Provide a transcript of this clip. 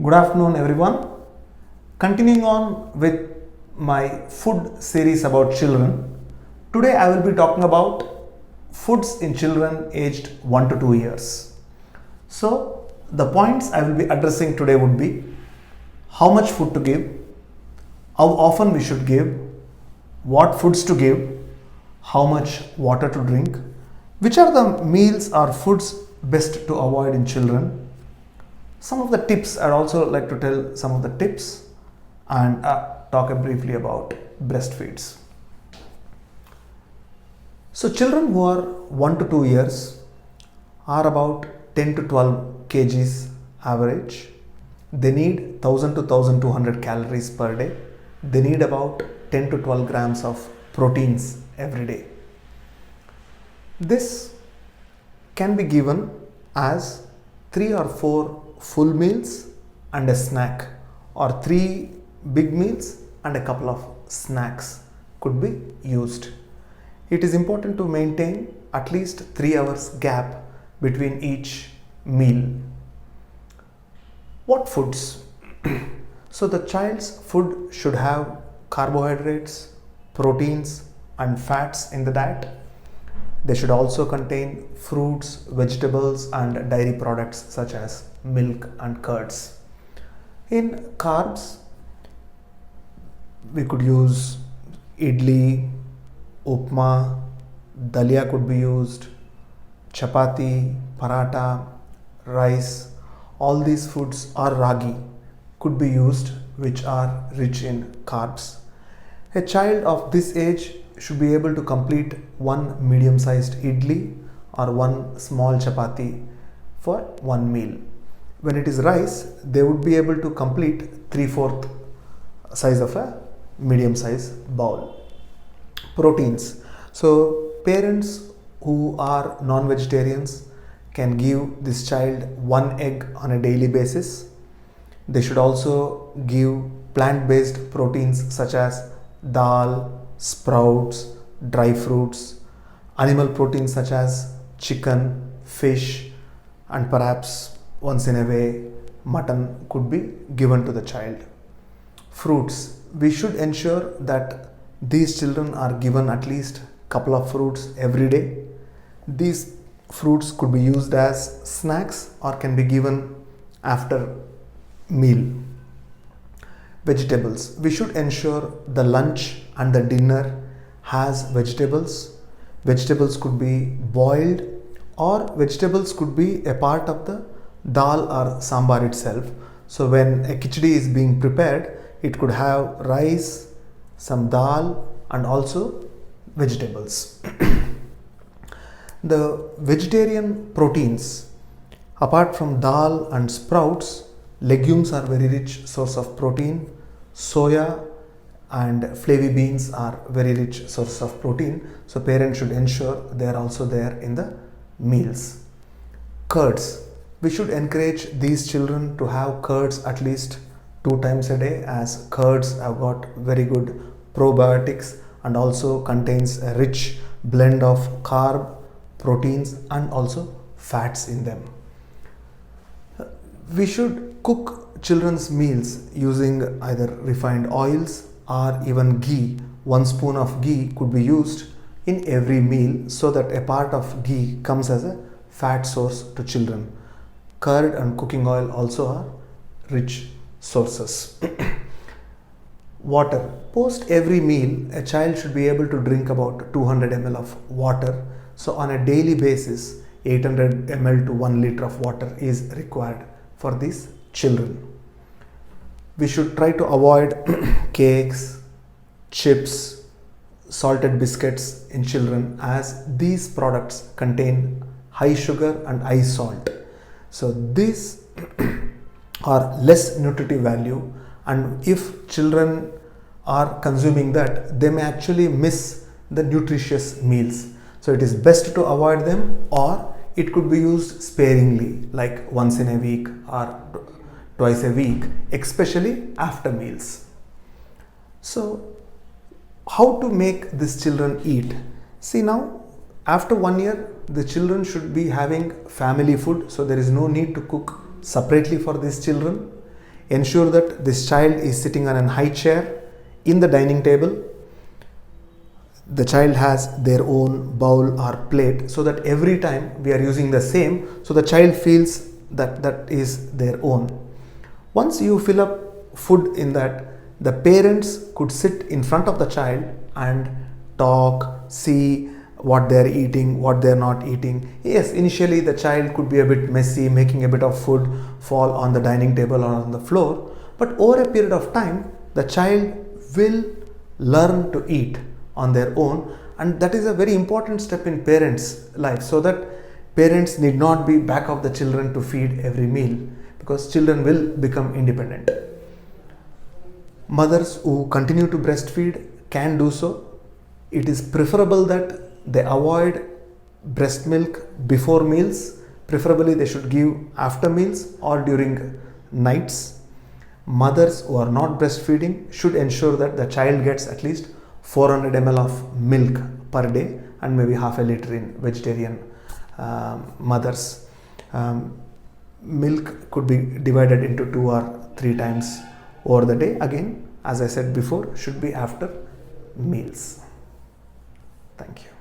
Good afternoon, everyone. Continuing on with my food series about children, today I will be talking about foods in children aged 1 to 2 years. So, the points I will be addressing today would be how much food to give, how often we should give, what foods to give, how much water to drink, which are the meals or foods best to avoid in children. Some of the tips, I'd also like to tell some of the tips and talk briefly about breastfeeds. So children who are 1 to 2 years are about 10 to 12 kgs average. They need 1000 to 1200 calories per day. They need about 10 to 12 grams of proteins every day. This can be given as 3 or 4 full meals and a snack, or 3 big meals and a couple of snacks could be used. It is important to maintain at least 3 hours gap between each meal. What foods? So the child's food should have carbohydrates, proteins and fats in the diet. They should also contain fruits, vegetables and dairy products such as milk and curds. In carbs, we could use idli, upma, dalia could be used, chapati, paratha, rice. All these foods or ragi could be used, which are rich in carbs. A child of this age should be able to complete one medium-sized idli or one small chapati for one meal. When it is rice, they would be able to complete 3/4 size of a medium-sized bowl. Proteins. So parents who are non-vegetarians can give this child one egg on a daily basis. They should also give plant-based proteins such as dal, sprouts, dry fruits, animal proteins such as chicken, fish, and perhaps once in a way mutton could be given to the child. Fruits. We should ensure that these children are given at least couple of fruits every day. These fruits could be used as snacks or can be given after meal. Vegetables. We should ensure the lunch and the dinner has vegetables. Vegetables could be boiled or vegetables could be a part of the dal or sambar itself. So when a khichdi is being prepared, it could have rice, some dal and also vegetables. The vegetarian proteins, apart from dal and sprouts, legumes are very rich source of protein. Soya and flavy beans are very rich source of protein. So parents should ensure they are also there in the meals. Curds. We should encourage these children to have curds at least 2 times a day, as curds have got very good probiotics and also contains a rich blend of carb, proteins and also fats in them. We should cook children's meals using either refined oils or even ghee. 1 spoon of ghee could be used in every meal so that a part of ghee comes as a fat source to children. Curd and cooking oil also are rich sources. Water. Post every meal, a child should be able to drink about 200 ml of water. So on a daily basis, 800 ml to 1 liter of water is required for these children. We should try to avoid cakes, chips, salted biscuits in children, as these products contain high sugar and high salt. So these are less nutritive value, and if children are consuming that, they may actually miss the nutritious meals. So it is best to avoid them, or it could be used sparingly, like once in a week or twice a week, especially after meals. So how to make these children eat? See, now after 1 year, the children should be having family food, so there is no need to cook separately for these children. Ensure that this child is sitting on a high chair in the dining table. The child has their own bowl or plate, so that every time we are using the same, so the child feels that that is their own. Once you fill up food in that, the parents could sit in front of the child and talk, see what they are eating, what they are not eating. Yes, initially the child could be a bit messy, making a bit of food fall on the dining table or on the floor, but over a period of time, the child will learn to eat on their own, and that is a very important step in parents' life, so that parents need not be back of the children to feed every meal, because children will become independent. Mothers who continue to breastfeed can do so. It is preferable that they avoid breast milk before meals. Preferably they should give after meals or during nights. Mothers who are not breastfeeding should ensure that the child gets at least 400 ml of milk per day, and maybe half a liter in vegetarian mothers. Milk could be divided into 2 or 3 times over the day. Again, as I said before, should be after meals. Thank you.